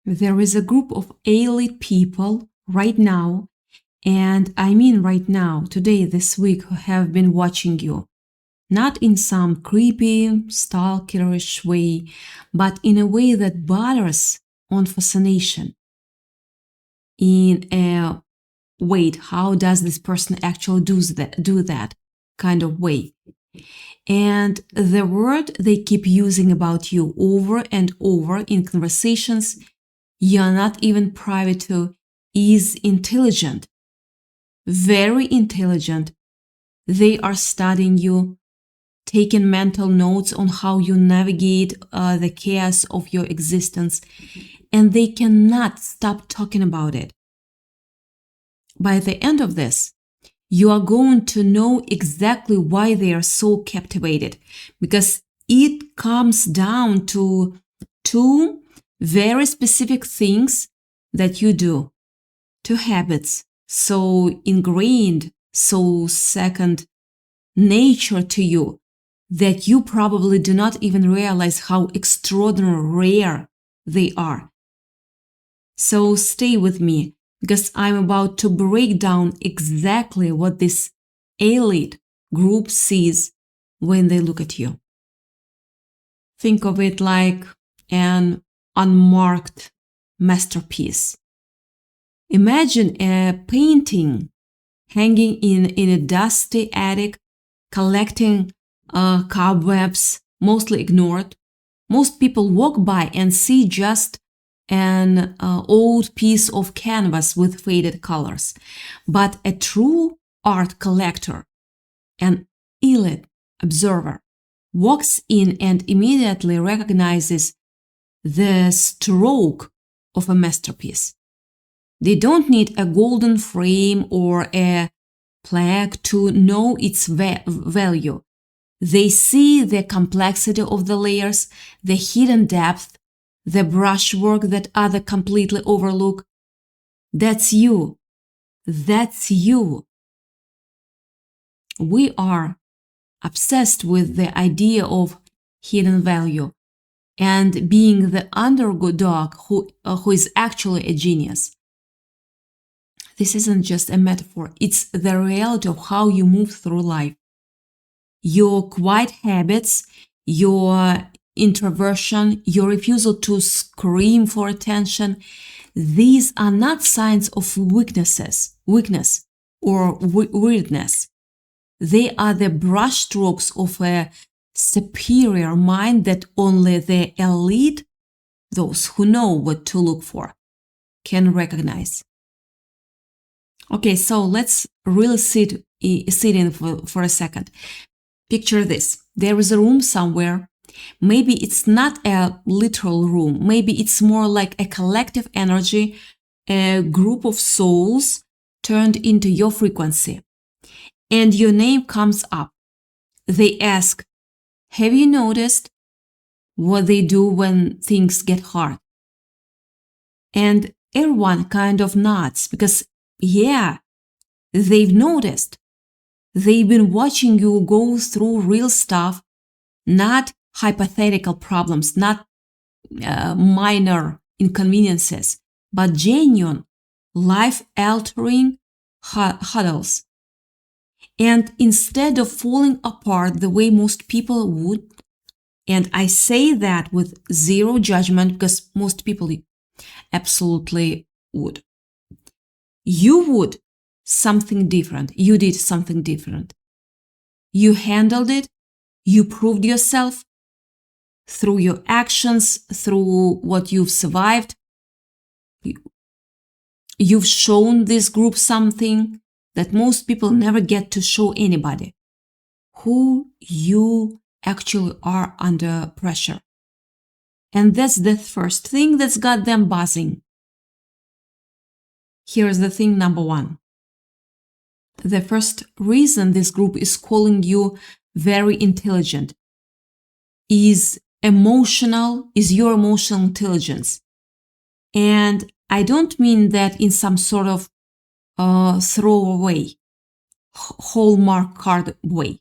There is a group of elite people right now, and I mean right now, today, this week, who have been watching you. Not in some creepy, stalkerish way, but in a way that borders on fascination. In a wait, how does this person actually do that kind of way? And the word they keep using about you over and over in conversations you're not even private to is intelligent. Very intelligent. They are studying you, taking mental notes on how you navigate the chaos of your existence, and they cannot stop talking about it. By the end of this, you are going to know exactly why they are so captivated, because it comes down to two very specific things that you do, two habits so ingrained, so second nature to you, that you probably do not even realize how extraordinarily rare they are. So stay with me, because I'm about to break down exactly what this elite group sees when they look at you. Think of it like an unmarked masterpiece. Imagine a painting hanging in a dusty attic, collecting cobwebs, mostly ignored. Most people walk by and see just an old piece of canvas with faded colors. But a true art collector, an elite observer, walks in and immediately recognizes the stroke of a masterpiece. They don't need a golden frame or a plaque to know its value. They see the complexity of the layers, the hidden depth, the brushwork that others completely overlook. That's you. That's you. We are obsessed with the idea of hidden value and being the underdog who is actually a genius. This isn't just a metaphor, it's the reality of how you move through life. Your quiet habits, your introversion, your refusal to scream for attention, these are not signs of weakness or weirdness. They are the brushstrokes of a superior mind that only the elite, those who know what to look for, can recognize. Okay, so let's really sit in for a second. Picture this. There is a room somewhere. Maybe it's not a literal room. Maybe it's more like a collective energy, a group of souls turned into your frequency. And your name comes up. They ask, have you noticed what they do when things get hard? And everyone kind of nods because, yeah, they've noticed. They've been watching you go through real stuff, not hypothetical problems, not minor inconveniences, but genuine, life-altering hurdles. And instead of falling apart the way most people would, and I say that with zero judgment because most people absolutely would, you would something different. You did something different. You handled it. You proved yourself through your actions, through what you've survived. You've shown this group something that most people never get to show anybody. Who you actually are under pressure. And that's the first thing that's got them buzzing. Here's the thing number one. The first reason this group is calling you very intelligent is your emotional intelligence. And I don't mean that in some sort of throwaway, hallmark card way.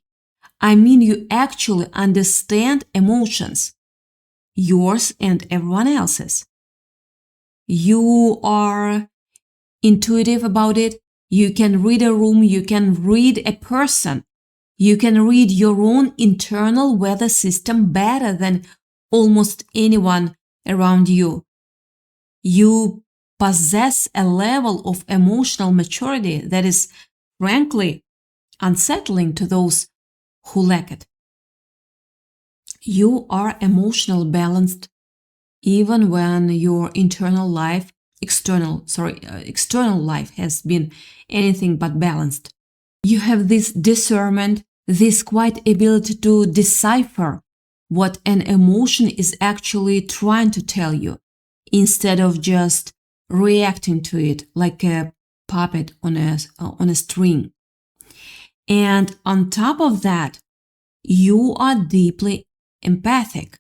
I mean you actually understand emotions, yours and everyone else's. You are intuitive about it. You can read a room, you can read a person, you can read your own internal weather system better than almost anyone around you. You possess a level of emotional maturity that is, frankly, unsettling to those who lack it. You are emotionally balanced even when your external life has been anything but balanced. You have this discernment, this quiet ability to decipher what an emotion is actually trying to tell you, instead of just reacting to it like a puppet on a string. And on top of that, you are deeply empathic.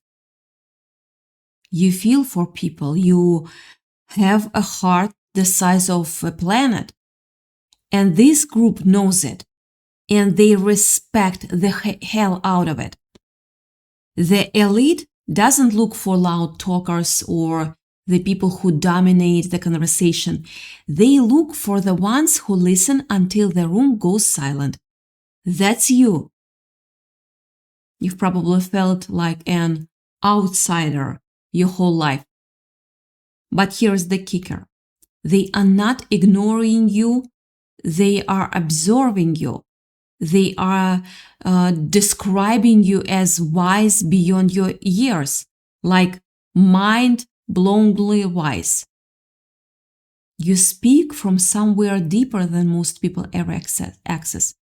You feel for people. You have a heart the size of a planet. And this group knows it. And they respect the hell out of it. The elite doesn't look for loud talkers or the people who dominate the conversation. They look for the ones who listen until the room goes silent. That's you. You've probably felt like an outsider your whole life. But here's the kicker. They are not ignoring you. They are observing you. They are describing you as wise beyond your years, like mind-blowingly wise. You speak from somewhere deeper than most people ever access.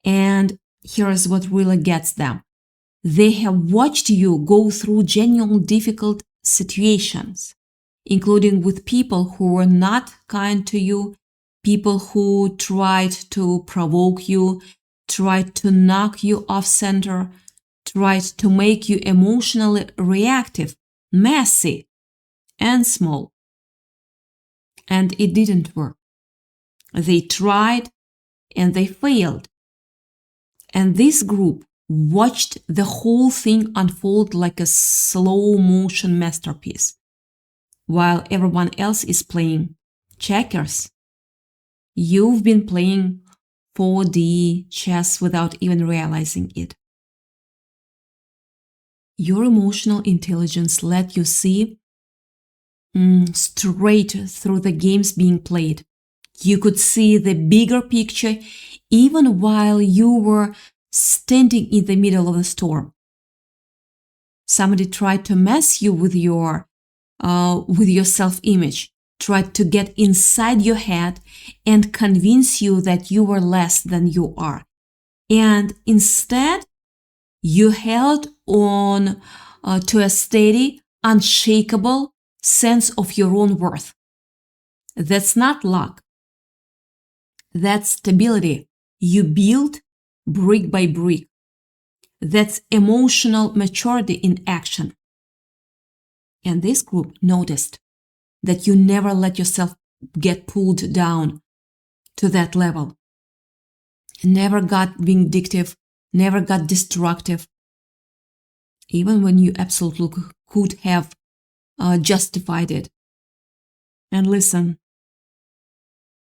And here's what really gets them. They have watched you go through genuine difficult situations, including with people who were not kind to you, people who tried to provoke you, tried to knock you off center, tried to make you emotionally reactive, messy, and small. And it didn't work. They tried and they failed. And this group watched the whole thing unfold like a slow motion masterpiece, while everyone else is playing checkers. You've been playing 4D chess without even realizing it. Your emotional intelligence let you see straight through the games being played. You could see the bigger picture even while you were standing in the middle of the storm. Somebody tried to mess you with your self-image, tried to get inside your head and convince you that you were less than you are. And instead, you held on to a steady, unshakable sense of your own worth. That's not luck. That's stability you build brick by brick. That's emotional maturity in action. And this group noticed that you never let yourself get pulled down to that level. Never got vindictive, never got destructive, even when you absolutely could have justified it. And listen,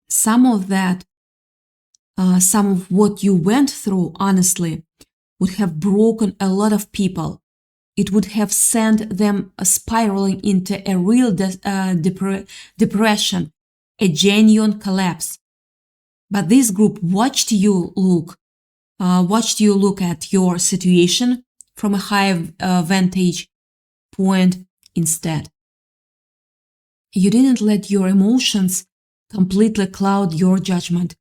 some of what you went through, honestly, would have broken a lot of people. It would have sent them spiraling into a real depression, a genuine collapse. But this group watched you look at your situation from a high vantage point instead. You didn't let your emotions completely cloud your judgment.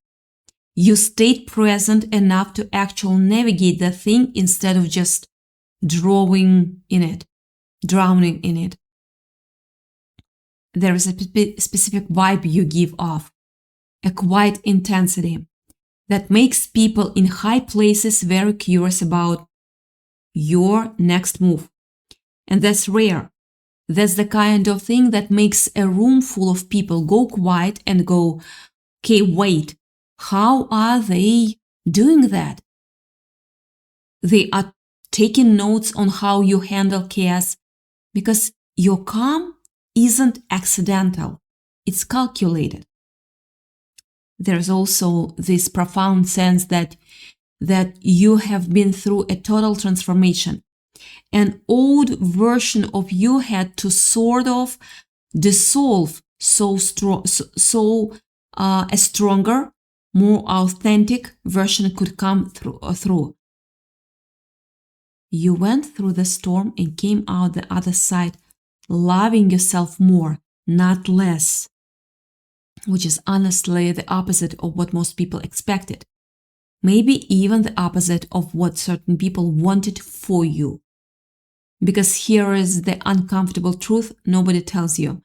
You stayed present enough to actually navigate the thing instead of just drowning in it. There is a specific vibe you give off, a quiet intensity that makes people in high places very curious about your next move. And that's rare. That's the kind of thing that makes a room full of people go quiet and go, okay, wait, how are they doing that? They are taking notes on how you handle chaos because your calm isn't accidental, it's calculated. There's also this profound sense that you have been through a total transformation. An old version of you had to sort of dissolve so a stronger, more authentic version could come through. You went through the storm and came out the other side, loving yourself more, not less, which is honestly the opposite of what most people expected. Maybe even the opposite of what certain people wanted for you. Because here is the uncomfortable truth nobody tells you.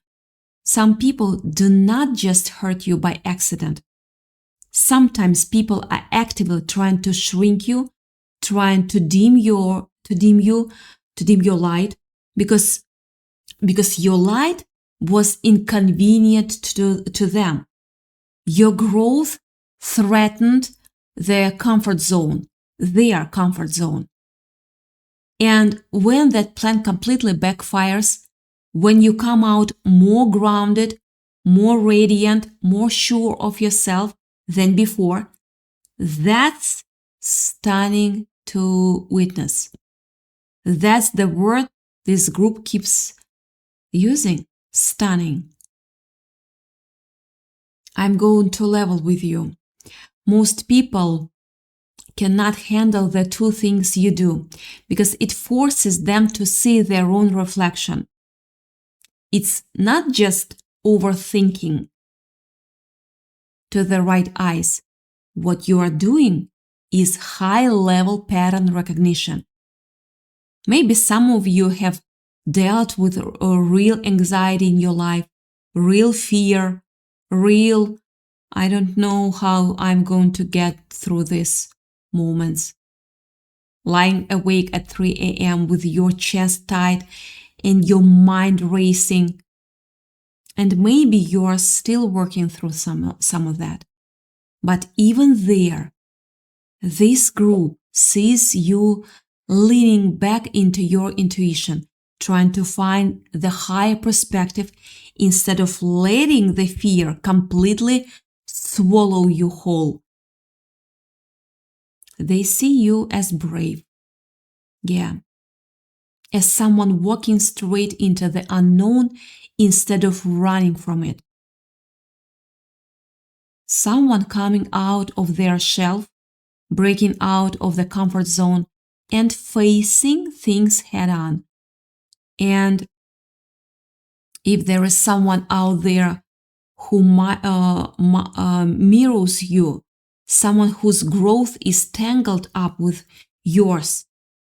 Some people do not just hurt you by accident. Sometimes people are actively trying to shrink you, trying to dim your light because your light was inconvenient to them. Your growth threatened their comfort zone. And when that plan completely backfires, when you come out more grounded, more radiant, more sure of yourself than before, that's stunning to witness. That's the word this group keeps using, stunning. I'm going to level with you. Most people cannot handle the two things you do because it forces them to see their own reflection. It's not just overthinking to the right eyes. What you are doing is high-level pattern recognition. Maybe some of you have dealt with a real anxiety in your life, real fear, real, I don't know how I'm going to get through these moments. Lying awake at 3 a.m. with your chest tight and your mind racing. And maybe you are still working through some of that. But even there, this group sees you leaning back into your intuition, trying to find the higher perspective instead of letting the fear completely swallow you whole. They see you as brave. Yeah. As someone walking straight into the unknown instead of running from it. Someone coming out of their shell, breaking out of the comfort zone and facing things head on. And if there is someone out there who mirrors you, someone whose growth is tangled up with yours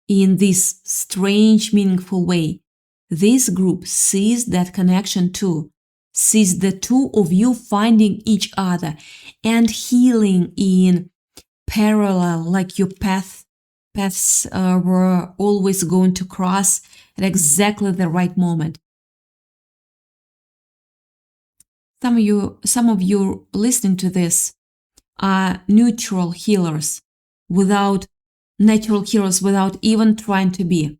in this strange, meaningful way, this group sees that connection too, sees the two of you finding each other and healing in parallel, like your paths were always going to cross at exactly the right moment. Some of you listening to this are natural healers without even trying to be.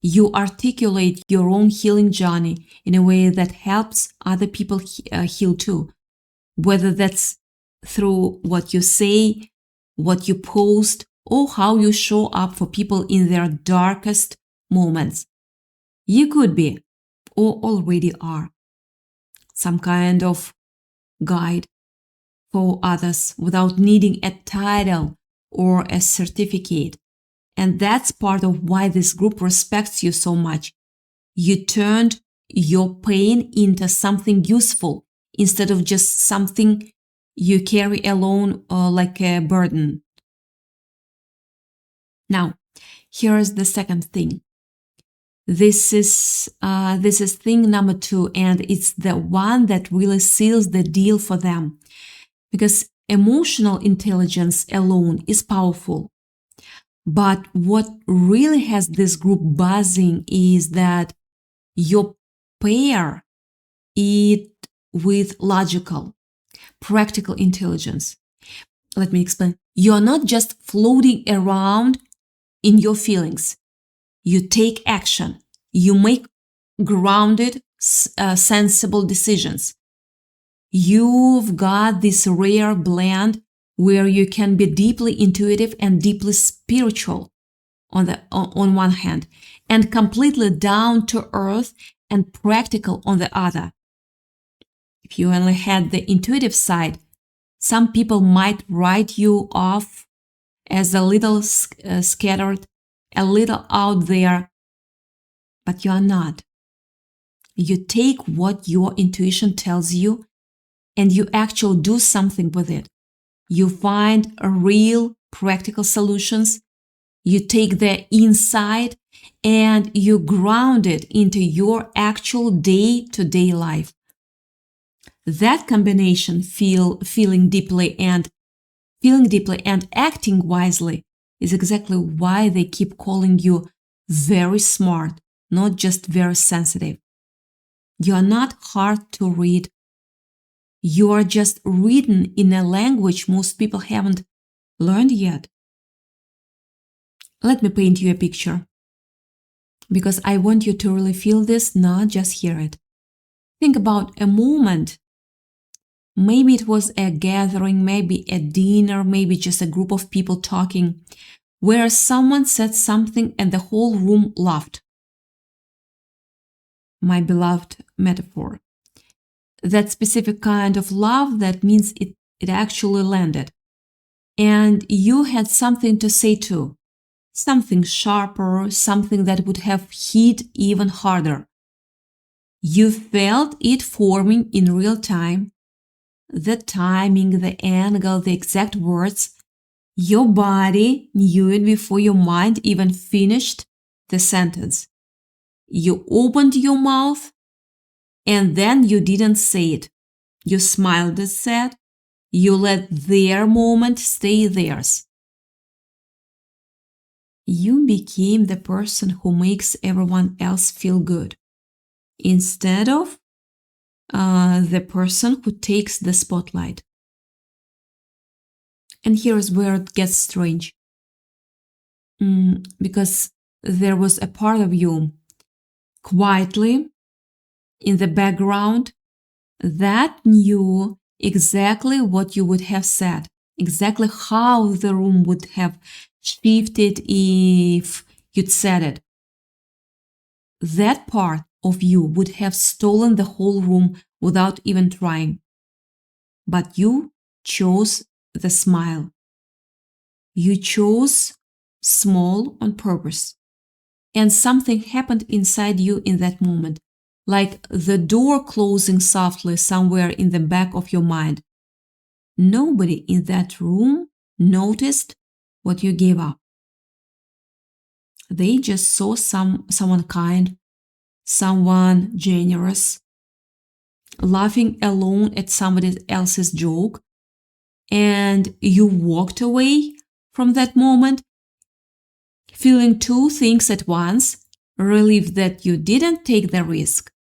You articulate your own healing journey in a way that helps other people heal too, whether that's through what you say, what you post, or how you show up for people in their darkest moments. You could be, or already are, some kind of guide for others without needing a title or a certificate. And that's part of why this group respects you so much. You turned your pain into something useful instead of just something you carry alone like a burden. Now, here is the second thing. This is thing number 2, and it's the one that really seals the deal for them. Because emotional intelligence alone is powerful. But what really has this group buzzing is that you pair it with logical, practical intelligence. Let me explain. You're not just floating around in your feelings. You take action. You make grounded, sensible decisions. You've got this rare blend where you can be deeply intuitive and deeply spiritual on one hand, and completely down to earth and practical on the other. If you only had the intuitive side, some people might write you off as a little scattered, a little out there, but you are not. You take what your intuition tells you and you actually do something with it. You find real practical solutions. You take the insight and you ground it into your actual day-to-day life. That combination, feeling deeply and acting wisely, is exactly why they keep calling you very smart, not just very sensitive. You are not hard to read. You are just written in a language most people haven't learned yet. Let me paint you a picture, because I want you to really feel this, not just hear it. Think about a moment. Maybe it was a gathering, maybe a dinner, maybe just a group of people talking, where someone said something and the whole room laughed. My beloved metaphor. That specific kind of laugh that means it actually landed. And you had something to say too. Something sharper, something that would have hit even harder. You felt it forming in real time. The timing, the angle, the exact words. Your body knew it before your mind even finished the sentence. You opened your mouth and then you didn't say it. You smiled and said, you let their moment stay theirs. You became the person who makes everyone else feel good, instead of the person who takes the spotlight. And here's where it gets strange. Because there was a part of you quietly in the background that knew exactly what you would have said, exactly how the room would have shifted if you'd said it. That part of you would have stolen the whole room without even trying. But you chose the smile. You chose small on purpose. And something happened inside you in that moment, like the door closing softly somewhere in the back of your mind. Nobody in that room noticed what you gave up. They just saw someone kind, someone generous, laughing alone at somebody else's joke, and you walked away from that moment feeling two things at once: relief that you didn't take the risk,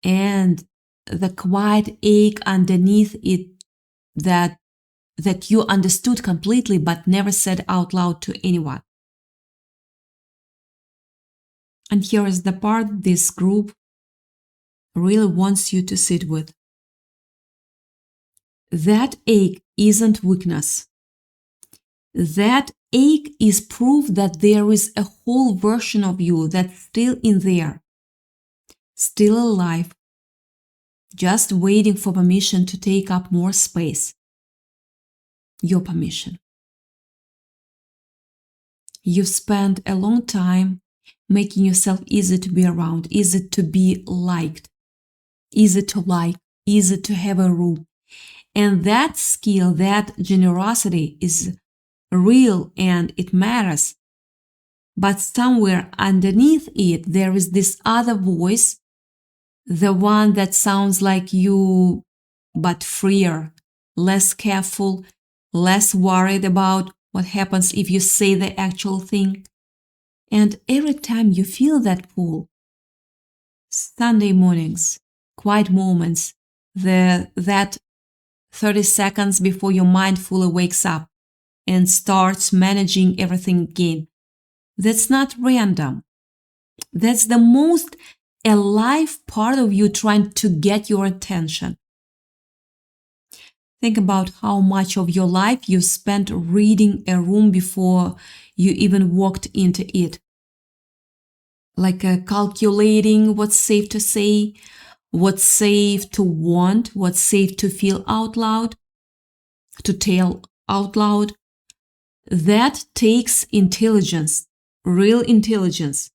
and the quiet ache underneath it that you understood completely but never said out loud to anyone. And here is the part this group really wants you to sit with. That ache isn't weakness. That ache is proof that there is a whole version of you that's still in there, still alive, just waiting for permission to take up more space. Your permission. You've spent a long time making yourself easy to be around, easy to be liked, easy to like, easy to have a room. And that skill, that generosity is real and it matters. But somewhere underneath it, there is this other voice, the one that sounds like you, but freer, less careful, less worried about what happens if you say the actual thing. And every time you feel that pull, Sunday mornings, quiet moments, that 30 seconds before your mind fully wakes up and starts managing everything again, that's not random. That's the most a live part of you trying to get your attention. Think about how much of your life you spent reading a room before you even walked into it. Like calculating what's safe to say, what's safe to want, what's safe to feel out loud, to tell out loud. That takes intelligence, real intelligence.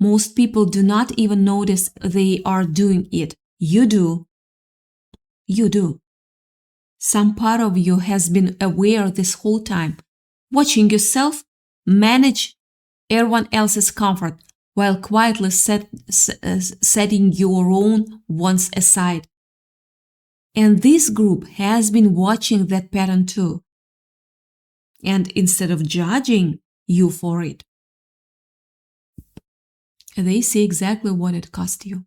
Most people do not even notice they are doing it. You do. You do. Some part of you has been aware this whole time, watching yourself manage everyone else's comfort while quietly setting your own wants aside. And this group has been watching that pattern too. And instead of judging you for it, they see exactly what it cost you.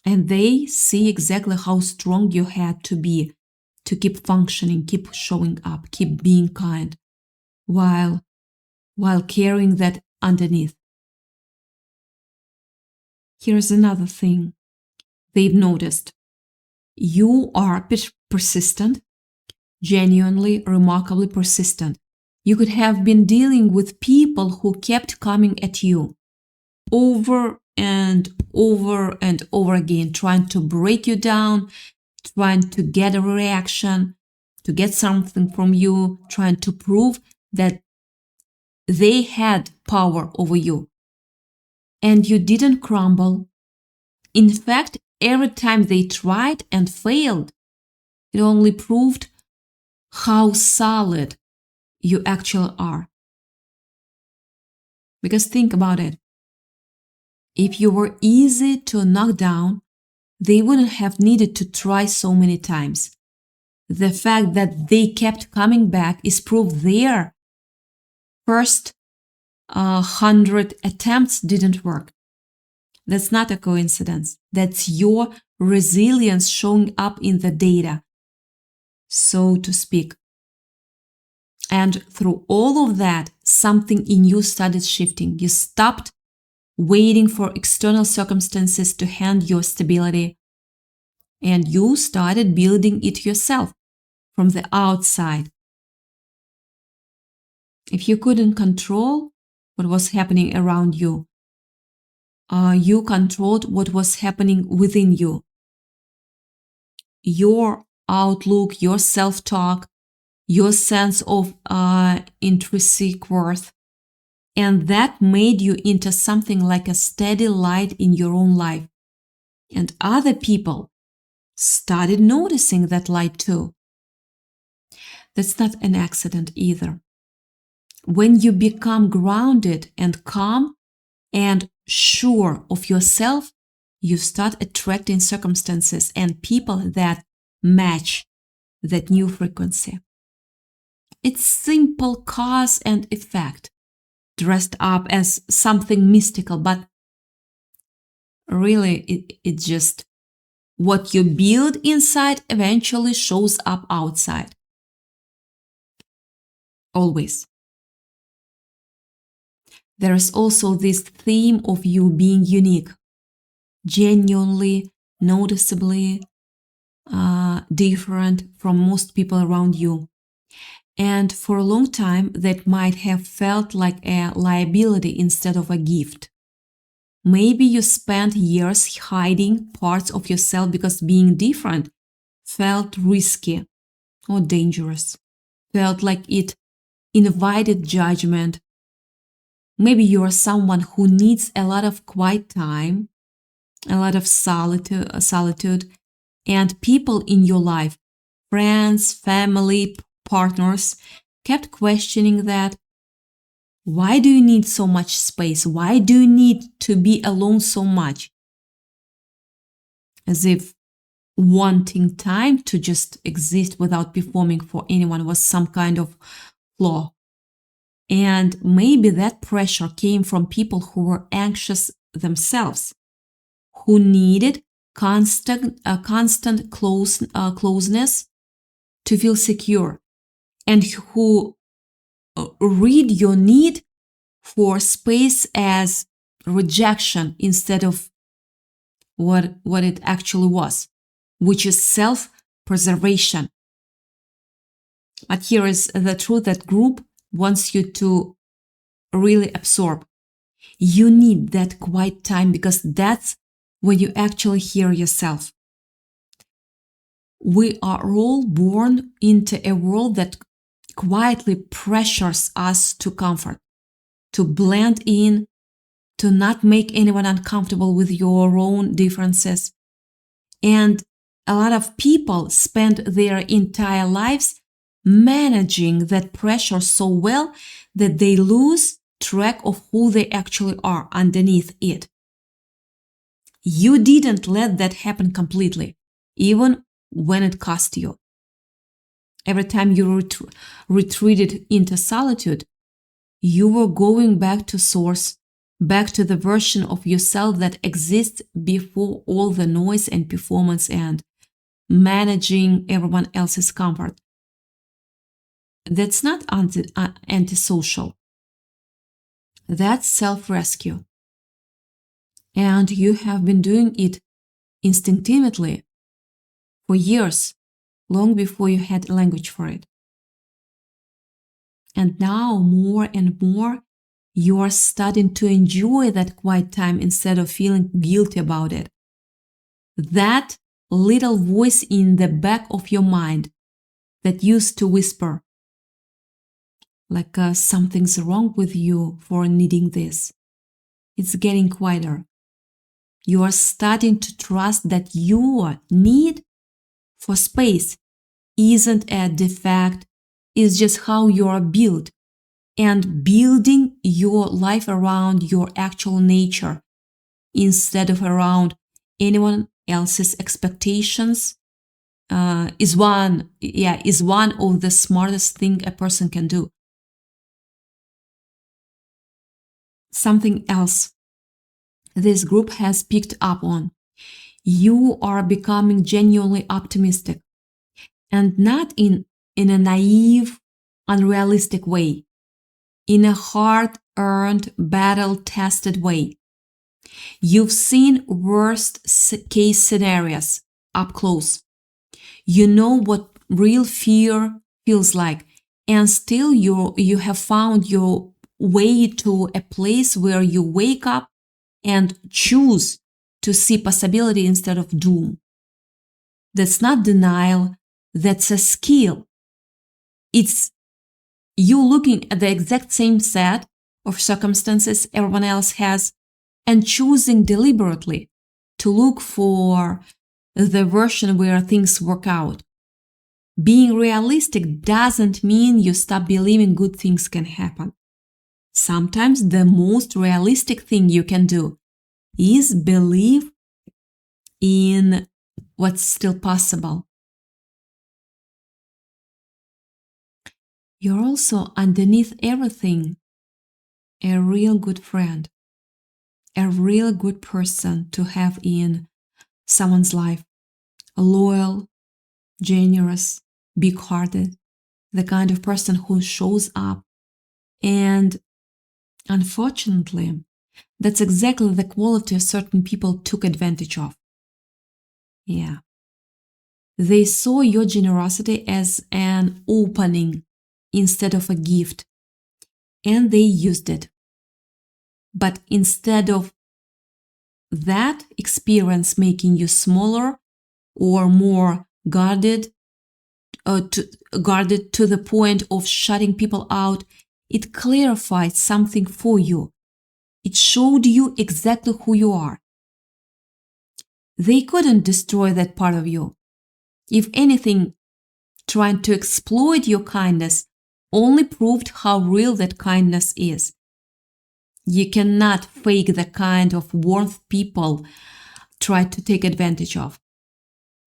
And they see exactly how strong you had to be to keep functioning, keep showing up, keep being kind, while carrying that underneath. Here's another thing they've noticed. You are persistent, genuinely, remarkably persistent. You could have been dealing with people who kept coming at you over and over and over again, trying to break you down, trying to get a reaction, to get something from you, trying to prove that they had power over you. And you didn't crumble. In fact, every time they tried and failed, it only proved how solid you actually are. Because think about it. If you were easy to knock down, they wouldn't have needed to try so many times. The fact that they kept coming back is proof their first 100 attempts didn't work. That's not a coincidence. That's your resilience showing up in the data, so to speak. And through all of that, something in you started shifting. You stopped waiting for external circumstances to hand your stability, and you started building it yourself from the outside. If you couldn't control what was happening around you, you controlled what was happening within you. Your outlook, your self-talk, your sense of intrinsic worth. And that made you into something like a steady light in your own life. And other people started noticing that light too. That's not an accident either. When you become grounded and calm and sure of yourself, you start attracting circumstances and people that match that new frequency. It's simple cause and effect, dressed up as something mystical, but really it's just what you build inside eventually shows up outside. Always. There is also this theme of you being unique, genuinely, noticeably different from most people around you. And for a long time, that might have felt like a liability instead of a gift. Maybe you spent years hiding parts of yourself because being different felt risky or dangerous, felt like it invited judgment. Maybe you are someone who needs a lot of quiet time, a lot of solitude, and people in your life, friends, family, partners, kept questioning that. Why do you need so much space? Why do you need to be alone so much? As if wanting time to just exist without performing for anyone was some kind of flaw. And maybe that pressure came from people who were anxious themselves, who needed constant closeness to feel secure, and who read your need for space as rejection instead of what it actually was, which is self-preservation. But here is the truth that group wants you to really absorb. You need that quiet time because that's when you actually hear yourself. We are all born into a world that quietly pressures us to comfort, to blend in, to not make anyone uncomfortable with your own differences. And a lot of people spend their entire lives managing that pressure so well that they lose track of who they actually are underneath it. You didn't let that happen completely, even when it cost you. Every time you retreated into solitude, you were going back to source, back to the version of yourself that exists before all the noise and performance and managing everyone else's comfort. That's not antisocial. That's self-rescue. And you have been doing it instinctively for years, long before you had language for it. And now, more and more, you are starting to enjoy that quiet time instead of feeling guilty about it. That little voice in the back of your mind that used to whisper, like something's wrong with you for needing this. It's getting quieter. You are starting to trust that your need for space isn't a defect, it's just how you are built, and building your life around your actual nature instead of around anyone else's expectations is one of the smartest thing a person can do. Something else this group has picked up on. You are becoming genuinely optimistic, and not in a naive, unrealistic way, in a hard-earned, battle-tested way. You've seen worst-case scenarios up close. You know what real fear feels like, and still you have found your way to a place where you wake up and choose to see possibility instead of doom. That's not denial, that's a skill. It's you looking at the exact same set of circumstances everyone else has and choosing deliberately to look for the version where things work out. Being realistic doesn't mean you stop believing good things can happen. Sometimes the most realistic thing you can do is believe in what's still possible. You're also, underneath everything, a real good friend, a real good person to have in someone's life. Loyal, generous, big-hearted, the kind of person who shows up. And unfortunately, that's exactly the quality certain people took advantage of. Yeah. They saw your generosity as an opening instead of a gift, and they used it. But instead of that experience making you smaller or more guarded to the point of shutting people out, it clarified something for you. It showed you exactly who you are. They couldn't destroy that part of you. If anything, trying to exploit your kindness only proved how real that kindness is. You cannot fake the kind of warmth people try to take advantage of.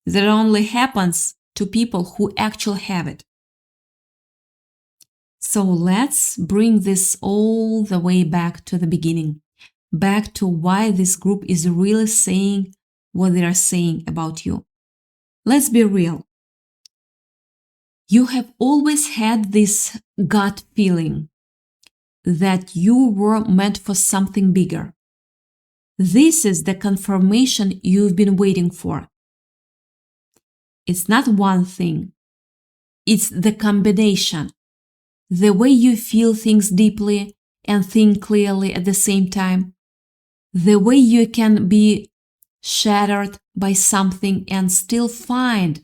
That only happens to people who actually have it. So let's bring this all the way back to the beginning, back to why this group is really saying what they are saying about you. Let's be real. You have always had this gut feeling that you were meant for something bigger. This is the confirmation you've been waiting for. It's not one thing. It's the combination. The way you feel things deeply and think clearly at the same time. The way you can be shattered by something and still find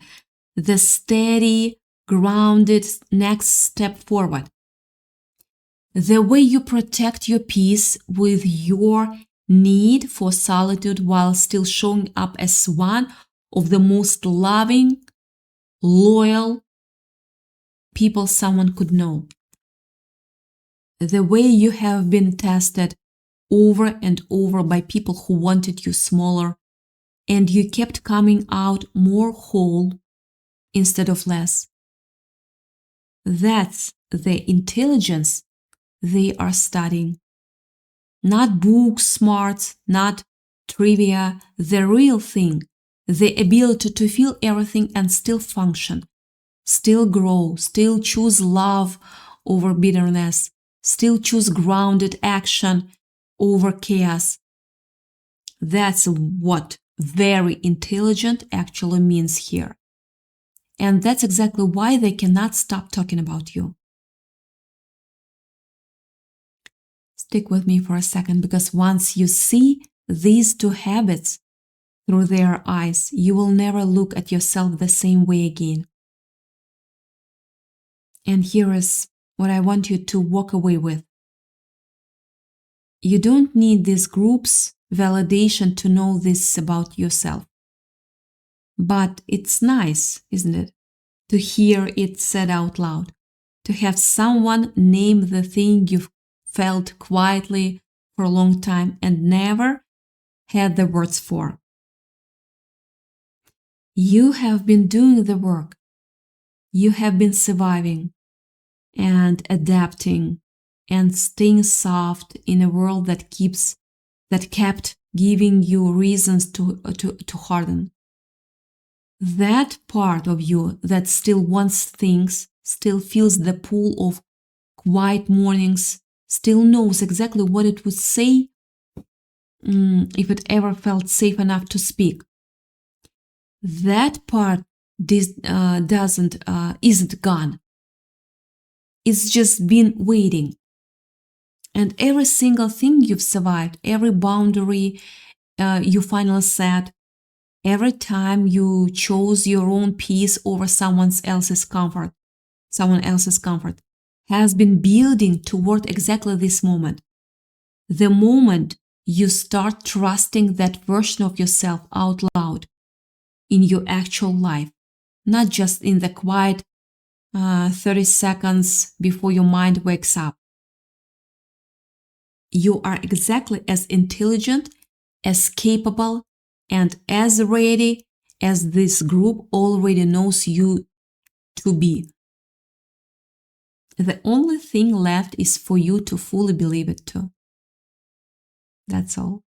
the steady, grounded next step forward. The way you protect your peace with your need for solitude while still showing up as one of the most loving, loyal people someone could know. The way you have been tested over and over by people who wanted you smaller, and you kept coming out more whole instead of less. That's the intelligence they are studying. Not books, smarts, not trivia, the real thing, the ability to feel everything and still function, still grow, still choose love over bitterness, still choose grounded action over chaos. That's what very intelligent actually means here. And that's exactly why they cannot stop talking about you. Stick with me for a second, because once you see these two habits through their eyes, you will never look at yourself the same way again. And here is what I want you to walk away with. You don't need this group's validation to know this about yourself. But it's nice, isn't it, to hear it said out loud, to have someone name the thing you've felt quietly for a long time and never had the words for. You have been doing the work. You have been surviving and adapting and staying soft in a world that kept giving you reasons to harden. That part of you that still wants things, still feels the pull of quiet mornings, still knows exactly what it would say if it ever felt safe enough to speak. That part isn't gone. It's just been waiting. And every single thing you've survived, every boundary you finally set, every time you chose your own peace over someone else's comfort, has been building toward exactly this moment. The moment you start trusting that version of yourself out loud in your actual life, not just in the quiet 30 seconds before your mind wakes up. You are exactly as intelligent, as capable, and as ready as this group already knows you to be. The only thing left is for you to fully believe it too. That's all.